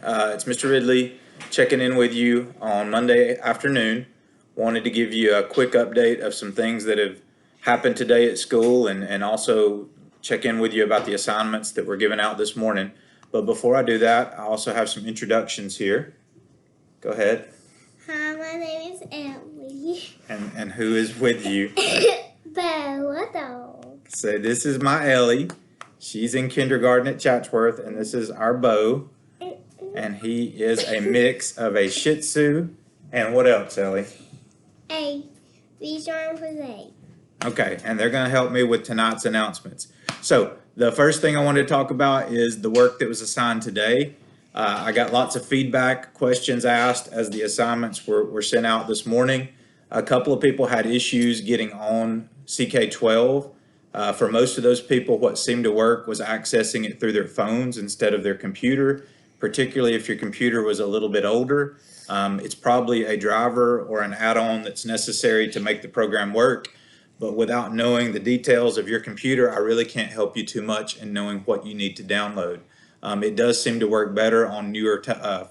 It's Mr. Ridley checking in with you on Monday afternoon. Wanted to give you a quick update of some things that have happened today at school and also check in with you about the assignments that were given out this morning. But before I do that, I also have some introductions here. Go ahead. Hi, my name is Emily. And who is with you? Bella Dog. So this is my Ellie. She's in kindergarten at Chatsworth, and this is our Bo. And he is a mix of a Shih Tzu and what else, Ellie? A Bichon Frise. Okay, and they're going to help me with tonight's announcements. So the first thing I wanted to talk about is the work that was assigned today. I got lots of feedback, questions asked as the assignments were sent out this morning. A couple of people had issues getting on CK12. For most of those people, what seemed to work was accessing it through their phones instead of their computer, particularly if your computer was a little bit older. It's probably a driver or an add-on that's necessary to make the program work. But without knowing the details of your computer, I really can't help you too much in knowing what you need to download. It does seem to work better on newer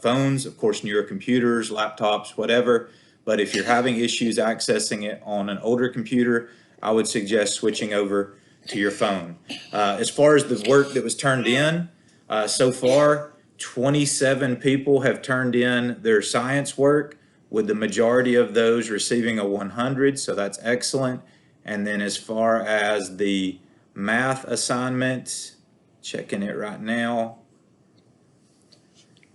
phones, of course, newer computers, laptops, whatever. But if you're having issues accessing it on an older computer, I would suggest switching over to your phone. As far as the work that was turned in, so far, 27 people have turned in their science work, with the majority of those receiving a 100, so that's excellent. And then as far as the math assignment, checking it right now,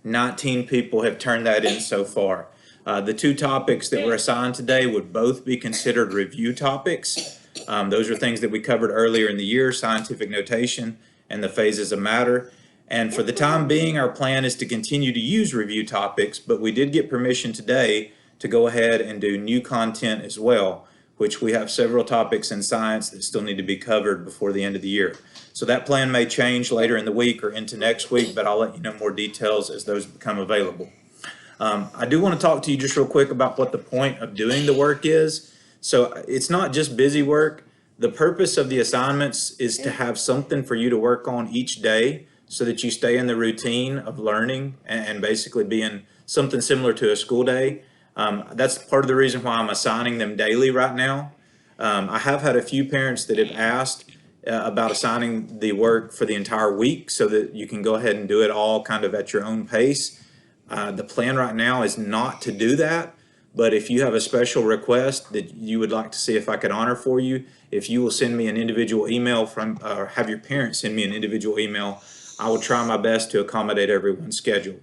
19 people have turned that in so far. The two topics that were assigned today would both be considered review topics. Those are things that we covered earlier in the year, scientific notation and the phases of matter. And for the time being, our plan is to continue to use review topics, but we did get permission today to go ahead and do new content as well, which we have several topics in science that still need to be covered before the end of the year. So that plan may change later in the week or into next week, but I'll let you know more details as those become available. I do want to talk to you just real quick about what the point of doing the work is. So it's not just busy work. The purpose of the assignments is to have something for you to work on each day so that you stay in the routine of learning and basically being something similar to a school day. That's part of the reason why I'm assigning them daily right now. I have had a few parents that have asked about assigning the work for the entire week so that you can go ahead and do it all kind of at your own pace. The plan right now is not to do that, but if you have a special request that you would like to see if I could honor for you, if you will send me an individual email from, or have your parents send me an individual email, I will try my best to accommodate everyone's schedule.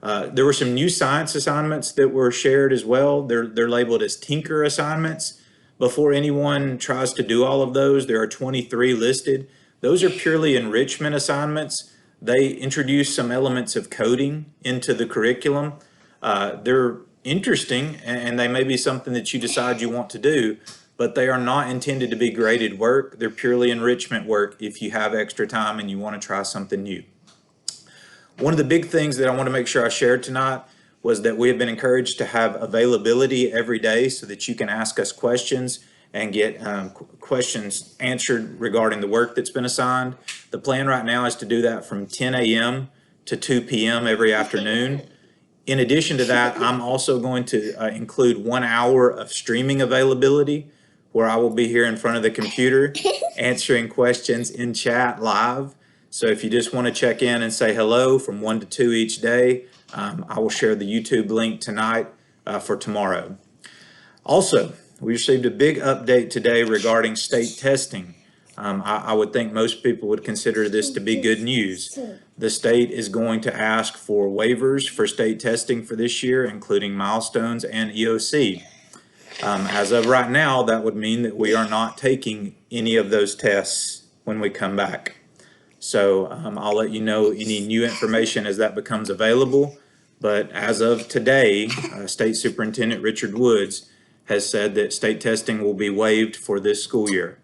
There were some new science assignments that were shared as well. They're labeled as Tinker assignments. Before anyone tries to do all of those, there are 23 listed. Those are purely enrichment assignments. They introduce some elements of coding into the curriculum. They're interesting and they may be something that you decide you want to do, but they are not intended to be graded work. They're purely enrichment work if you have extra time and you want to try something new. One of the big things that I want to make sure I shared tonight was that we have been encouraged to have availability every day so that you can ask us questions and get questions answered regarding the work that's been assigned. The plan right now is to do that from 10 a.m. to 2 p.m. every afternoon. In addition to that, I'm also going to include 1 hour of streaming availability where I will be here in front of the computer answering questions in chat live. So if you just want to check in and say hello from 1 to 2 each day, I will share the YouTube link tonight for tomorrow. Also, we received a big update today regarding state testing. I would think most people would consider this to be good news. The state is going to ask for waivers for state testing for this year, including milestones and EOC. As of right now, that would mean that we are not taking any of those tests when we come back. So I'll let you know any new information as that becomes available. But as of today, State Superintendent Richard Woods has said that state testing will be waived for this school year.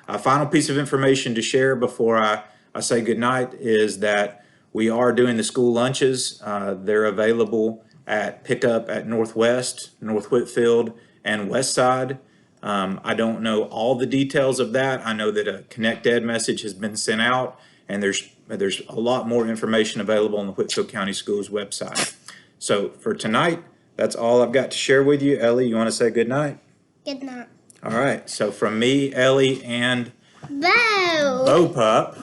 A final piece of information to share before I say goodnight is that we are doing the school lunches. They're available at pickup at Northwest, North Whitfield, and Westside. I don't know all the details of that. I know that a Connect Ed message has been sent out, and there's there's a lot more information available on the Whitfield County Schools website. So for tonight, that's all I've got to share with you. Ellie, you want to say good night? Good night. All right, so from me, Ellie, and Bo. Bo Pup,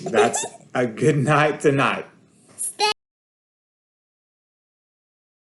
that's a good night tonight.